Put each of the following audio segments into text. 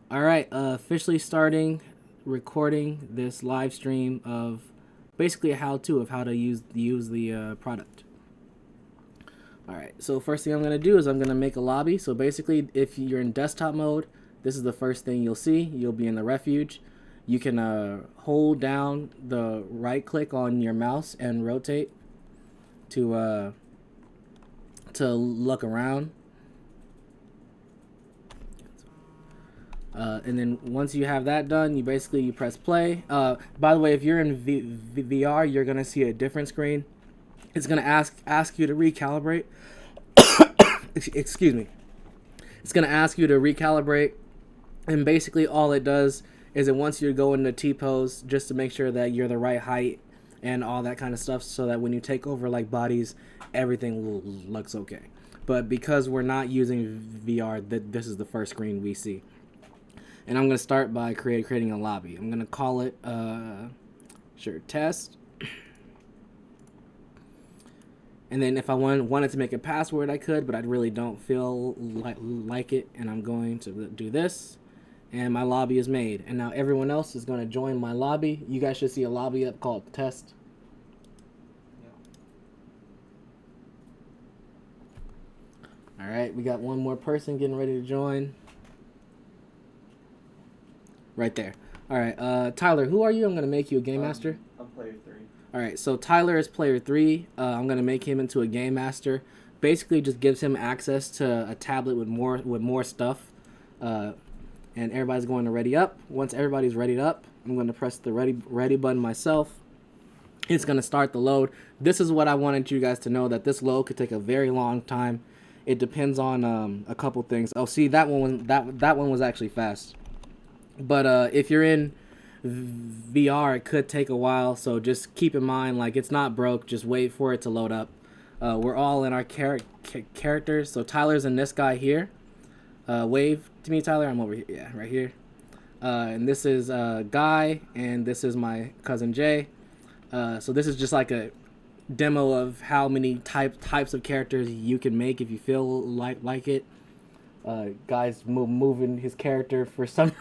All right, officially starting recording this live stream of basically a how-to of how to use the product. All right, so first thing I'm gonna do is I'm gonna make a lobby. So basically, if you're in desktop mode, this is the first thing you'll see. You'll be in the refuge. You can hold down the right click on your mouse and rotate to look around. And then once you have that done, you press play. By the way, if you're in VR, you're gonna see a different screen. It's gonna ask you to recalibrate. Excuse me. It's gonna ask you to recalibrate, and basically all it does is it wants you to go into T pose just to make sure that you're the right height and all that kind of stuff, so that when you take over like bodies, everything looks okay. But because we're not using VR, this is the first screen we see. And I'm going to start by creating a lobby. I'm going to call it, test. And then if I wanted to make a password, I could, but I really don't feel like it. And I'm going to do this. And my lobby is made. And now everyone else is going to join my lobby. You guys should see a lobby up called test. All right, we got one more person getting ready to join. Right there. All right, Tyler, who are you? I'm gonna make you a game master. I'm player 3. All right, so Tyler is player 3. I'm gonna make him into a game master. Basically, just gives him access to a tablet with more stuff. And everybody's going to ready up. Once everybody's readied up, I'm going to press the ready button myself. It's going to start the load. This is what I wanted you guys to know, that this load could take a very long time. It depends on a couple things. Oh, see, that one was actually fast. But if you're in VR, it could take a while, so just keep in mind, like, it's not broke. Just wait for it to load up. We're all in our characters. So Tyler's in this guy here. Wave to me, Tyler. I'm over here. Yeah, right here. And this is Guy, and this is my cousin Jay. So this is just like a demo of how many types of characters you can make if you feel like it. Guy's moving his character for some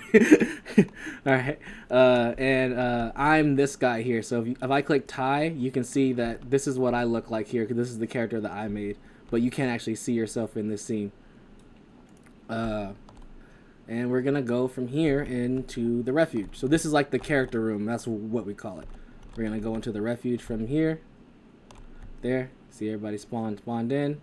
all right, and I'm this guy here. So if I click Ty, you can see that this is what I look like here, because this is the character that I made, but you can't actually see yourself in this scene. And we're gonna go from here into the refuge. So this is like the character room, that's what we call it. We're gonna go into the refuge from here. There, see everybody spawned in.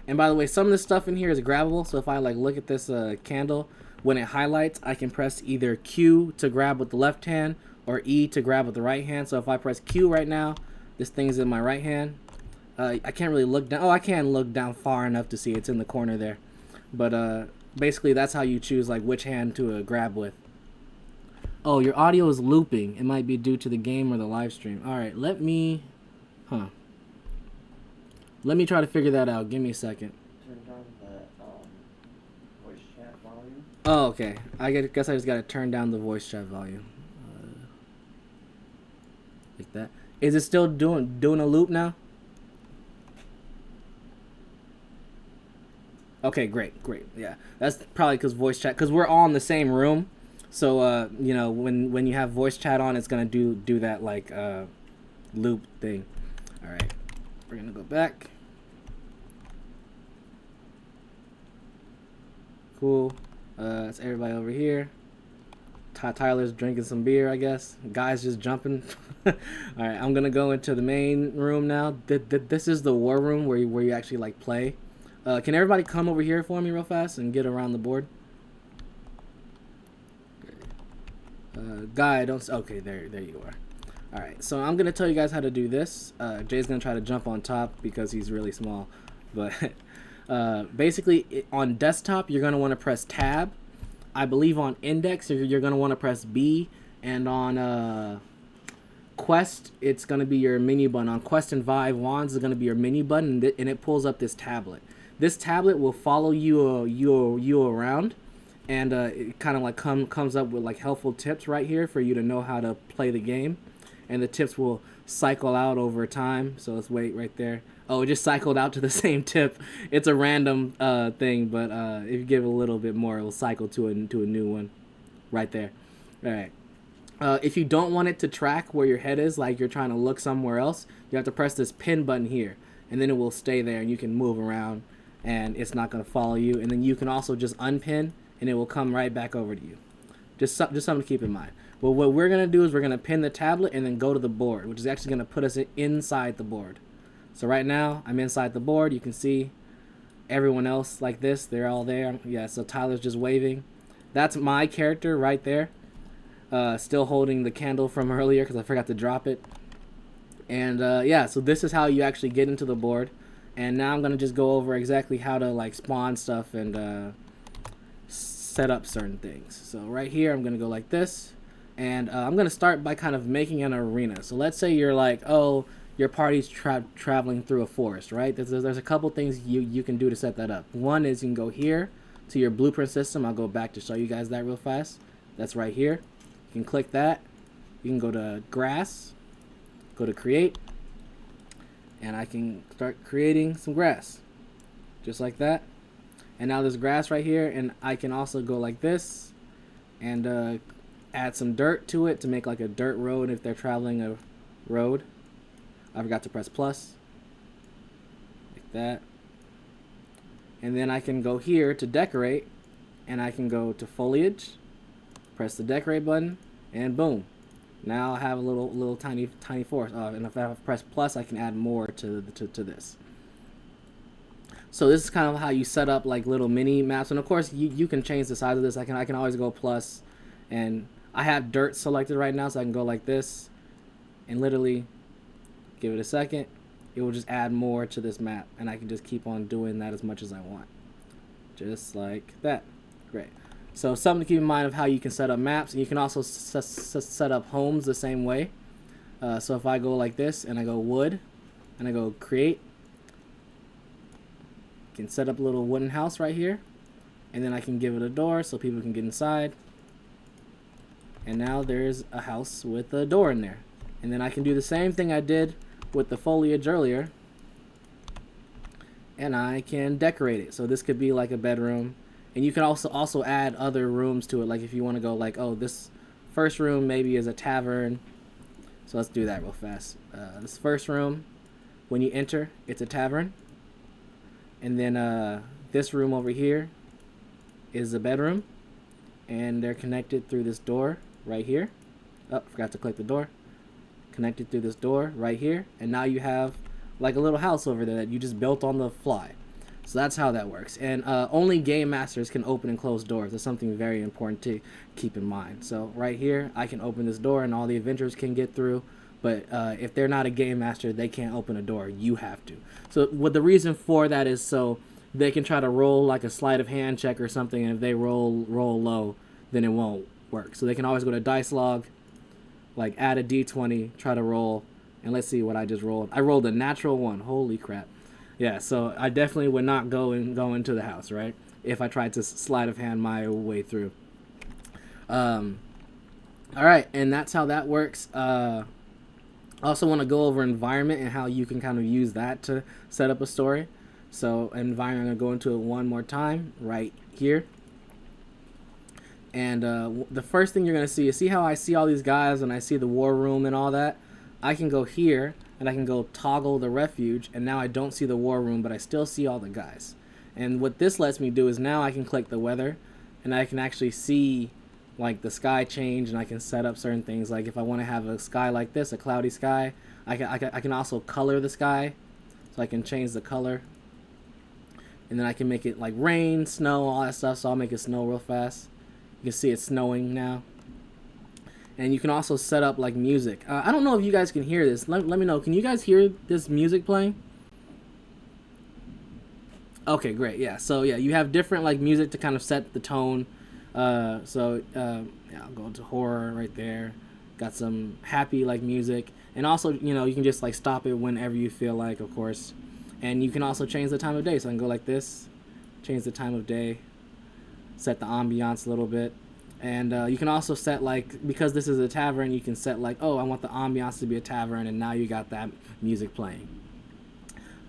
And by the way, some of this stuff in here is grabbable. So if I like look at this candle, when it highlights, I can press either Q to grab with the left hand or E to grab with the right hand. So if I press Q right now, this thing's in my right hand. I can't really look down. Oh, I can look down far enough to see it's in the corner there. But basically, that's how you choose like which hand to grab with. Oh, your audio is looping. It might be due to the game or the live stream. All right, let me try to figure that out. Give me a second. Turn down the voice chat volume. Oh, okay. I guess I just gotta turn down the voice chat volume. Like that. Is it still doing a loop now? Okay, great. Yeah, that's probably because voice chat. Because we're all in the same room, so you know, when you have voice chat on, it's gonna do that like loop thing. All right, we're gonna go back. Cool. That's everybody over here. Tyler's drinking some beer, I guess. Guy's just jumping. All right, I'm gonna go into the main room now. This is the war room where you actually like play. Can everybody come over here for me real fast and get around the board? Guy, don't. Okay, there you are. All right, so I'm gonna tell you guys how to do this. Jay's gonna try to jump on top because he's really small, but basically on desktop you're gonna want to press Tab. I believe on index you're gonna want to press B, and on Quest it's gonna be your menu button. On Quest and Vive Wands is gonna be your menu button, and it pulls up this tablet. This tablet will follow you around, and it kind of like comes up with like helpful tips right here for you to know how to play the game, and the tips will cycle out over time. So let's wait right there. Oh, it just cycled out to the same tip. It's a random thing, but if you give it a little bit more, it will cycle to a new one right there. All right. If you don't want it to track where your head is, like you're trying to look somewhere else, you have to press this pin button here, and then it will stay there, and you can move around, and it's not going to follow you. And then you can also just unpin, and it will come right back over to you. Just something to keep in mind. Well, what we're going to do is we're going to pin the tablet and then go to the board, which is actually going to put us inside the board. So right now, I'm inside the board. You can see everyone else like this. They're all there. Yeah, so Tyler's just waving. That's my character right there. Still holding the candle from earlier because I forgot to drop it. And yeah, so this is how you actually get into the board. And now I'm going to just go over exactly how to like spawn stuff and set up certain things. So right here, I'm going to go like this. And I'm going to start by kind of making an arena. So let's say you're like, oh, your party's traveling through a forest, right? There's a couple things you can do to set that up. One is you can go here to your blueprint system. I'll go back to show you guys that real fast. That's right here. You can click that. You can go to grass, go to create, and I can start creating some grass. Just like that. And now there's grass right here, and I can also go like this and add some dirt to it to make like a dirt road if they're traveling a road. I forgot to press plus. Like that. And then I can go here to decorate, and I can go to foliage, press the decorate button, and boom. Now I have a little tiny forest. And if I press plus, I can add more to this. So this is kind of how you set up like little mini maps, and of course you can change the size of this. I can always go plus, and I have dirt selected right now, so I can go like this, and literally give it a second. It will just add more to this map, and I can just keep on doing that as much as I want, just like that. Great. So something to keep in mind of how you can set up maps, and you can also set up homes the same way. So if I go like this and I go wood and I go create, I can set up a little wooden house right here, and then I can give it a door so people can get inside. And now there's a house with a door in there. And then I can do the same thing I did with the foliage earlier, and I can decorate it. So this could be like a bedroom. And you can also add other rooms to it, like if you want to go like, oh, this first room maybe is a tavern. So let's do that real fast. This first room, when you enter, it's a tavern. And then this room over here is a bedroom. And they're connected through this door right here. Oh, forgot to click the door. Connected through this door right here. And now you have like a little house over there that you just built on the fly. So that's how that works. And only game masters can open and close doors. That's something very important to keep in mind. So right here, I can open this door and all the adventurers can get through. But if they're not a game master, they can't open a door. You have to. So what the reason for that is so they can try to roll like a sleight of hand check or something. And if they roll low, then it won't work. So they can always go to dice log, like add a d20, try to roll. And let's see what I just rolled. I rolled a natural 1. Holy crap. Yeah, so I definitely would not go into the house, right? If I tried to sleight of hand my way through. All right, and that's how that works. I also want to go over environment and how you can kind of use that to set up a story. So environment, I'm going to go into it one more time right here. And the first thing you're going to see how I see all these guys and I see the war room and all that. I can go here and I can go toggle the refuge, and now I don't see the war room, but I still see all the guys. And what this lets me do is now I can click the weather, and I can actually see like the sky change, and I can set up certain things. Like if I want to have a sky like this, a cloudy sky, I can also color the sky, so I can change the color, and then I can make it like rain, snow, all that stuff. So I'll make it snow real fast. You can see it's snowing now. And you can also set up like music. I don't know if you guys can hear this. Let me know. Can you guys hear this music playing? Okay, great. Yeah. So yeah, you have different like music to kind of set the tone. Yeah, I'll go into horror right there. Got some happy like music, and also you can just like stop it whenever you feel like, of course. And you can also change the time of day. So I can go like this, change the time of day, set the ambiance a little bit. And you can also set like, because this is a tavern, you can set like, oh, I want the ambiance to be a tavern, and now you got that music playing.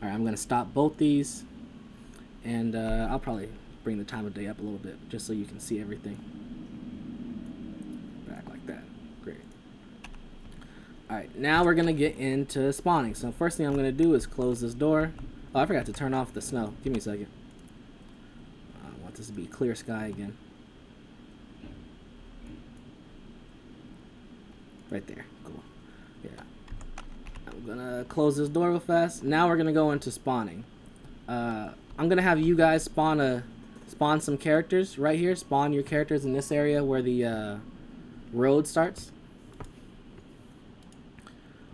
All right, I'm gonna stop both these, and I'll probably bring the time of day up a little bit just so you can see everything. Back like that. Great. All right, now we're gonna get into spawning. So first thing I'm gonna do is close this door. Oh, I forgot to turn off the snow. Give me a second. I want this to be clear sky again. Right there. Cool. Yeah. I'm gonna close this door real fast. Now we're gonna go into spawning. I'm gonna have you guys spawn some characters right here. Spawn your characters in this area where the road starts.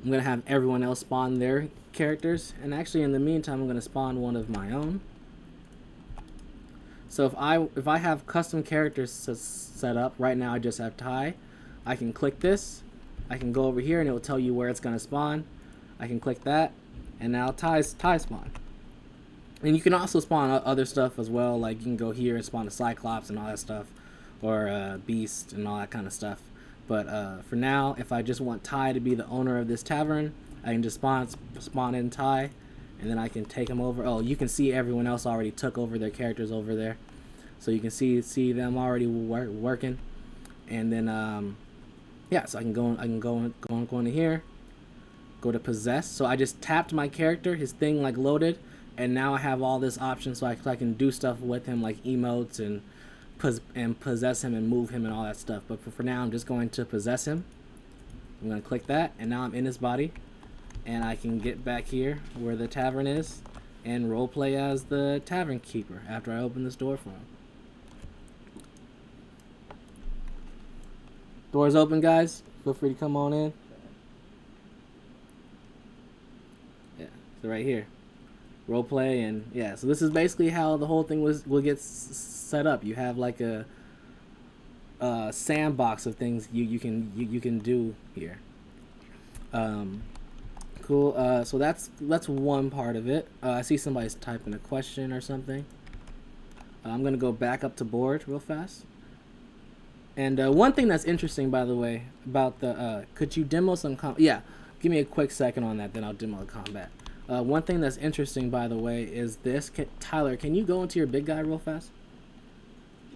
I'm gonna have everyone else spawn their characters, and actually in the meantime I'm gonna spawn one of my own. So if I have custom characters set up right now, I just have Ty. I can click this, I can go over here and it will tell you where it's gonna spawn. I can click that, and now Ty spawn. And you can also spawn other stuff as well, like you can go here and spawn a Cyclops and all that stuff, or Beast and all that kind of stuff. But for now, if I just want Ty to be the owner of this tavern, I can just spawn in Ty, and then I can take him over. Oh, you can see everyone else already took over their characters over there, so you can see them already working. And then yeah, so I can go into here, go to possess. So I just tapped my character, his thing like loaded, and now I have all this option, so I can do stuff with him like emotes and possess him and move him and all that stuff. But for now, I'm just going to possess him. I'm going to click that, and now I'm in his body, and I can get back here where the tavern is and roleplay as the tavern keeper after I open this door for him. Doors open, guys. Feel free to come on in. Yeah, so right here, roleplay, and yeah. So this is basically how the whole thing will get set up. You have like a sandbox of things you can do here. Cool. So that's one part of it. I see somebody's typing a question or something. I'm gonna go back up to board real fast. And one thing that's interesting, by the way, about the could you demo some yeah, give me a quick second on that, then I'll demo the combat. One thing that's interesting, by the way, is this. Tyler, can you go into your big guy real fast?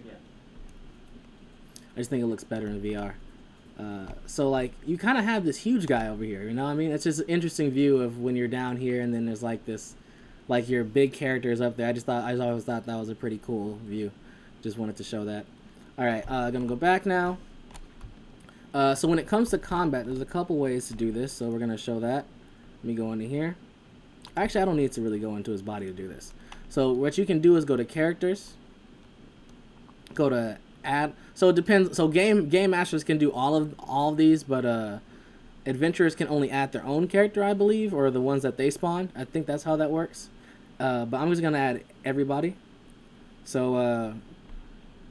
Yeah. I just think it looks better in VR. So like you kind of have this huge guy over here, you know what I mean? It's just an interesting view of when you're down here and then there's like this, like your big characters up there. I always thought that was a pretty cool view. Just wanted to show that. All right, I'm gonna go back now. So when it comes to combat, there's a couple ways to do this. So we're gonna show that. Let me go into here. Actually, I don't need to really go into his body to do this. So what you can do is go to characters, go to add. So it depends. So game masters can do all of these, but adventurers can only add their own character, I believe, or the ones that they spawn. I think that's how that works. But I'm just gonna add everybody. So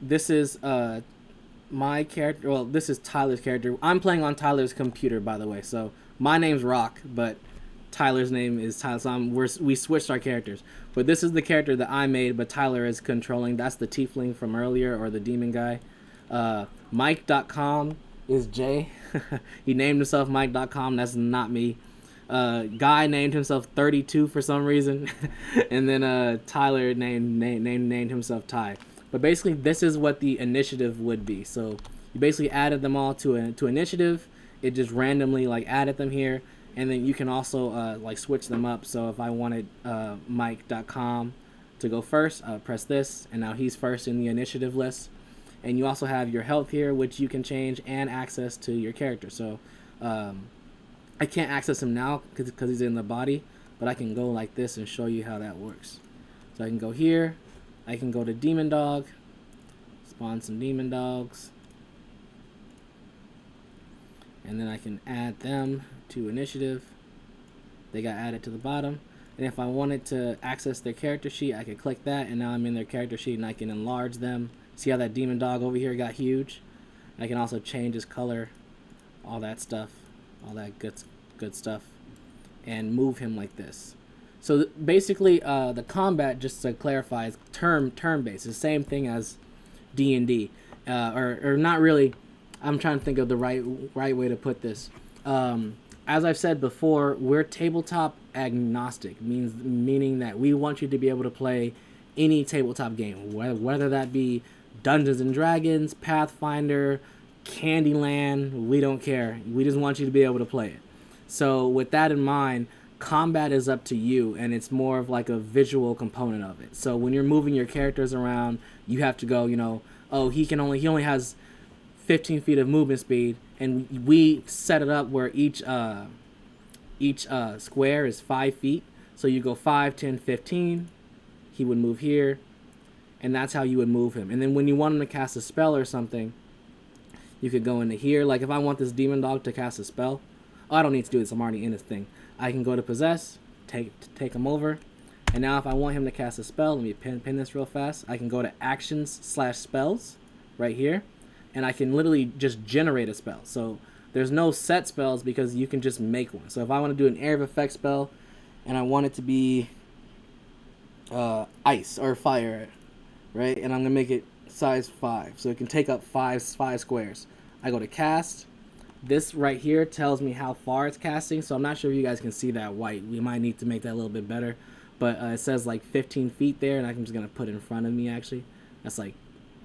this is my character. Well, this is Tyler's character. I'm playing on Tyler's computer, by the way. So my name's Rock, but Tyler's name is Tyler. So we switched our characters. But this is the character that I made, but Tyler is controlling. That's the tiefling from earlier, or the demon guy. Mike.com is Jay. He named himself Mike.com. That's not me. Guy named himself 32 for some reason. And then Tyler named himself Ty. But basically, this is what the initiative would be. So you basically added them all to initiative. It just randomly like added them here, and then you can also like switch them up. So if I wanted Mike.com to go first, press this, and now he's first in the initiative list. And you also have your health here, which you can change, and access to your character. So I can't access him now because he's in the body, but I can go like this and show you how that works. So I can go here. I can go to Demon Dog, spawn some Demon Dogs, and then I can add them to initiative. They got added to the bottom. And if I wanted to access their character sheet, I could click that, and now I'm in their character sheet, and I can enlarge them. See how that Demon Dog over here got huge? I can also change his color, all that stuff, all that good stuff, and move him like this. So basically, the combat, just to clarify, is turn-based. It's the same thing as D&D, or not really. I'm trying to think of the right way to put this. As I've said before, we're tabletop agnostic, meaning that we want you to be able to play any tabletop game, whether that be Dungeons and Dragons, Pathfinder, Candyland. We don't care. We just want you to be able to play it. So with that in mind, combat is up to you, and it's more of like a visual component of it. So when you're moving your characters around, you have to go, you know, oh, he only has 15 feet of movement speed, and we set it up where each square is 5 feet. So you go 5, 10, 15. He would move here, and that's how you would move him. And then when you want him to cast a spell or something, you could go into here. Like if I want this demon dog to cast a spell, I don't need to do this. I'm already in this thing. I can go to possess, take him over, and now if I want him to cast a spell, let me pin this real fast. I can go to actions/spells right here, and I can literally just generate a spell. So there's no set spells because you can just make one. So if I want to do an area of effect spell, and I want it to be ice or fire, right? And I'm gonna make it size 5, so it can take up five squares. I go to cast. This right here tells me how far it's casting, so I'm not sure if you guys can see that white. We might need to make that a little bit better, but it says like 15 feet there, and I'm just gonna put it in front of me. Actually, that's like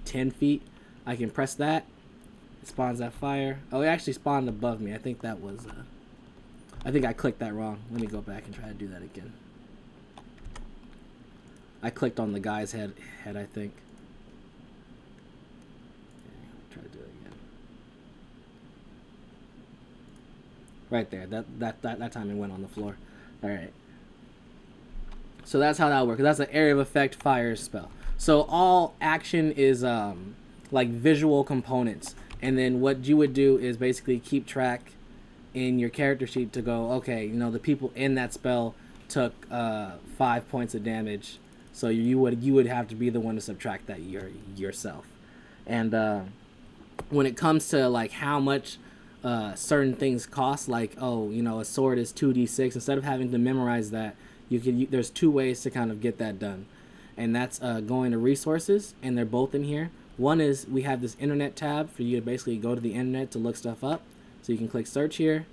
10 feet. I can press that. It spawns that fire. Oh, it actually spawned above me. I think that was I think I clicked that wrong. Let me go back and try to do that again. I clicked on the guy's head I think. Okay, try to do it again. Right there. That time it went on the floor. All right. So that's how that works. That's an area of effect fire spell. So all action is like visual components, and then what you would do is basically keep track in your character sheet to go, okay, you know, the people in that spell took 5 points of damage, so you would have to be the one to subtract that yourself. And when it comes to like how much certain things cost, like, oh, you know, a sword is 2d6, instead of having to memorize that, there's 2 ways to kind of get that done, and that's going to resources, and they're both in here. One is we have this internet tab for you to basically go to the internet to look stuff up. So you can click search here,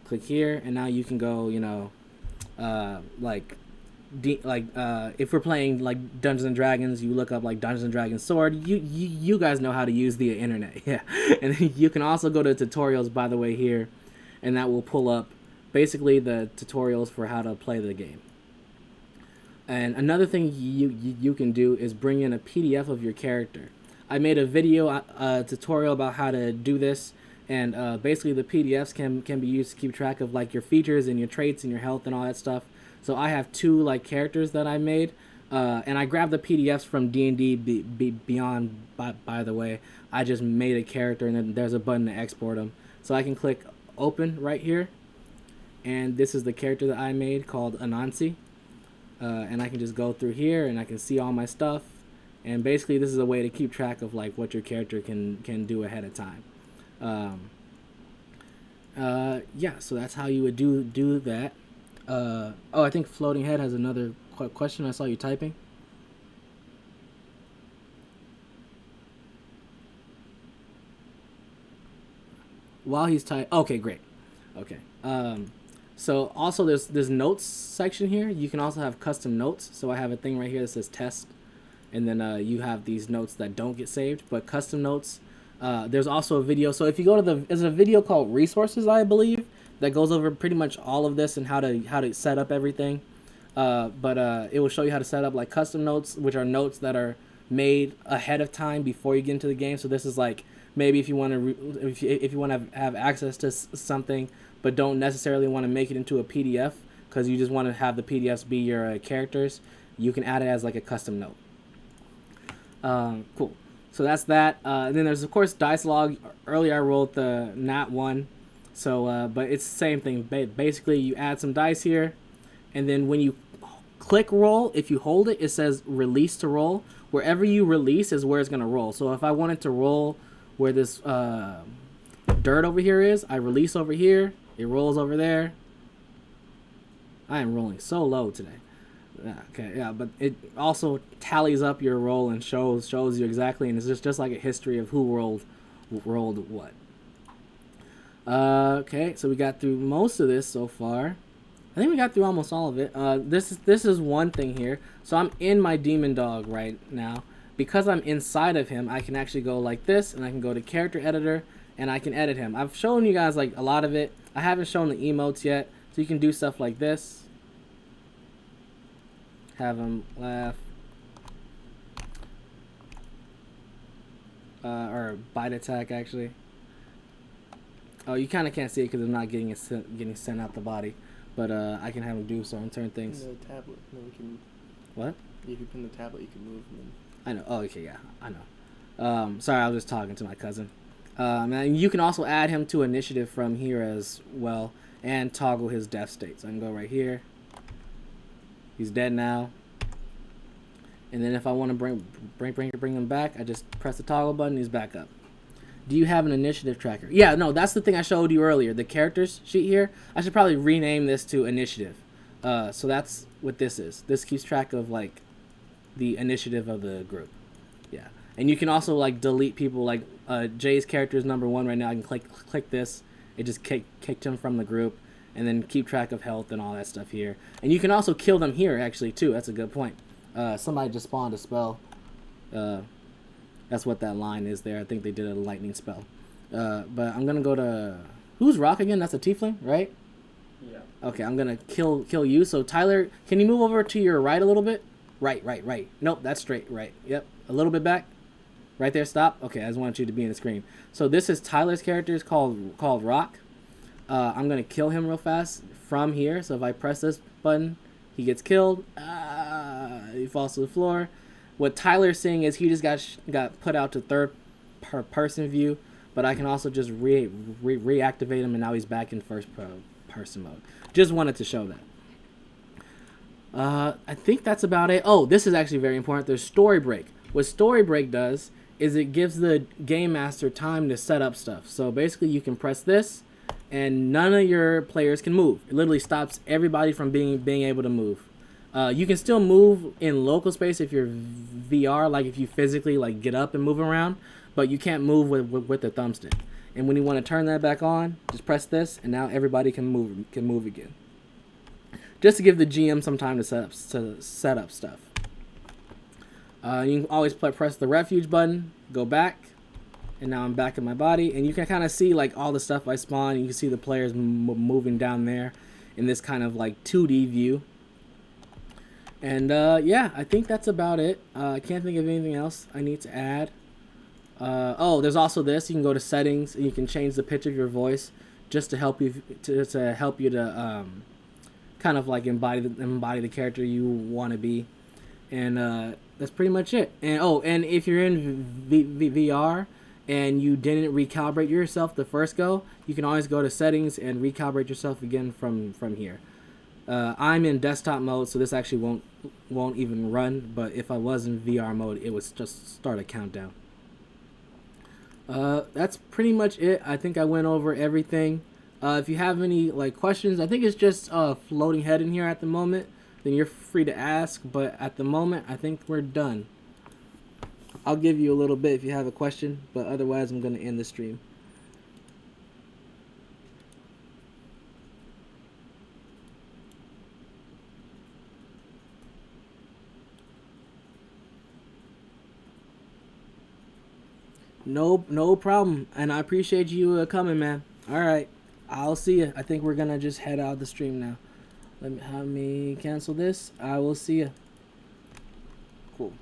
click here, and now you can go, you know, if we're playing like Dungeons and Dragons, you look up like Dungeons and Dragons sword. You guys know how to use the internet, yeah. And then you can also go to tutorials, by the way, here, and that will pull up basically the tutorials for how to play the game. And another thing you can do is bring in a PDF of your character. I made a video tutorial about how to do this, and basically the PDFs can be used to keep track of like your features and your traits and your health and all that stuff. So I have 2 like characters that I made, and I grabbed the PDFs from D&D Beyond. By the way, I just made a character, and then there's a button to export them. So I can click open right here, and this is the character that I made called Anansi. And I can just go through here and I can see all my stuff, and basically this is a way to keep track of like what your character can do ahead of time. Yeah, so that's how you would do that. Oh, I think Floating Head has another question. I saw you typing. While he's typing, okay, great. Okay. So also there's this notes section here. You can also have custom notes. So I have a thing right here that says test, and then you have these notes that don't get saved, but custom notes. There's also a video. So if you go to there's a video called Resources, I believe, that goes over pretty much all of this and how to set up everything. But it will show you how to set up like custom notes, which are notes that are made ahead of time before you get into the game. So this is like maybe if you want to if you want to have access to something, but don't necessarily want to make it into a PDF because you just want to have the PDFs be your characters, you can add it as like a custom note. Cool. So that's that. And then there's of course dice log. Earlier I rolled the nat 1, so but it's the same thing. Basically, you add some dice here, and then when you click roll, if you hold it, it says release to roll. Wherever you release is where it's gonna roll. So if I wanted to roll where this dirt over here is, I release over here. It rolls over there. I am rolling so low today. Okay, yeah, but it also tallies up your roll and shows you exactly, and it's just like a history of who rolled what. Okay, so we got through most of this so far. I think we got through almost all of it. This is one thing here. So I'm in my demon dog right now. Because I'm inside of him, I can actually go like this, and I can go to character editor, and I can edit him. I've shown you guys like a lot of it. I haven't shown the emotes yet, so you can do stuff like this. Have him laugh. Or bite attack actually. Oh, you kind of can't see it because I'm not getting sent out the body, but I can have him do certain things. The tablet, then we can. What? If you pin the tablet, you can move. And then... I know. Oh, okay, yeah, I know. Sorry, I was just talking to my cousin. And you can also add him to initiative from here as well, and toggle his death state. So I can go right here. He's dead now. And then if I want to bring him back, I just press the toggle button. He's back up. Do you have an initiative tracker? Yeah, no, that's the thing I showed you earlier. The characters sheet here. I should probably rename this to initiative. So that's what this is. This keeps track of like the initiative of the group. Yeah, and you can also like delete people. Like Jay's character is number 1 right now. I can click this. It just kicked him from the group, and then keep track of health and all that stuff here. And you can also kill them here actually too. That's a good point. Somebody just spawned a spell. That's what that line is there. I think they did a lightning spell. But I'm gonna go to who's Rock again? That's a tiefling, right? Yeah. Okay, I'm gonna kill you. So Tyler, can you move over to your right a little bit? Right. Nope, that's straight. Right. Yep. A little bit back. Right there. Stop. Okay, I just want you to be in the screen. So this is Tyler's character. It's called Rock. I'm gonna kill him real fast from here. So if I press this button, he gets killed. He falls to the floor. What Tyler's saying is he just got put out to third person view, but I can also just reactivate him, and now he's back in first person mode. Just wanted to show that. I think that's about it. Oh, this is actually very important. There's story break. What story break does is it gives the game master time to set up stuff. So basically you can press this and none of your players can move. It literally stops everybody from being able to move. You can still move in local space if you're VR, like if you physically like get up and move around, but you can't move with the thumbstick. And when you want to turn that back on, just press this, and now everybody can move again. Just to give the GM some time to set up stuff. You can always press the refuge button, go back, and now I'm back in my body, and you can kind of see like all the stuff I spawned. You can see the players moving down there in this kind of like 2D view. And yeah, I think that's about it. I can't think of anything else I need to add. Oh, there's also this. You can go to settings and you can change the pitch of your voice just to help you to kind of like embody the character you want to be. And that's pretty much it. And oh, and if you're in VR and you didn't recalibrate yourself the first go, you can always go to settings and recalibrate yourself again from here. I'm in desktop mode, so this actually won't even run. But if I was in VR mode, it would just start a countdown. That's pretty much it. I think I went over everything. If you have any like questions, I think it's just floating head in here at the moment. Then you're free to ask. But at the moment, I think we're done. I'll give you a little bit if you have a question, but otherwise, I'm gonna end the stream. No problem. And I appreciate you coming, man. All right. I'll see you. I think we're going to just head out of the stream now. Let me cancel this. I will see you. Cool.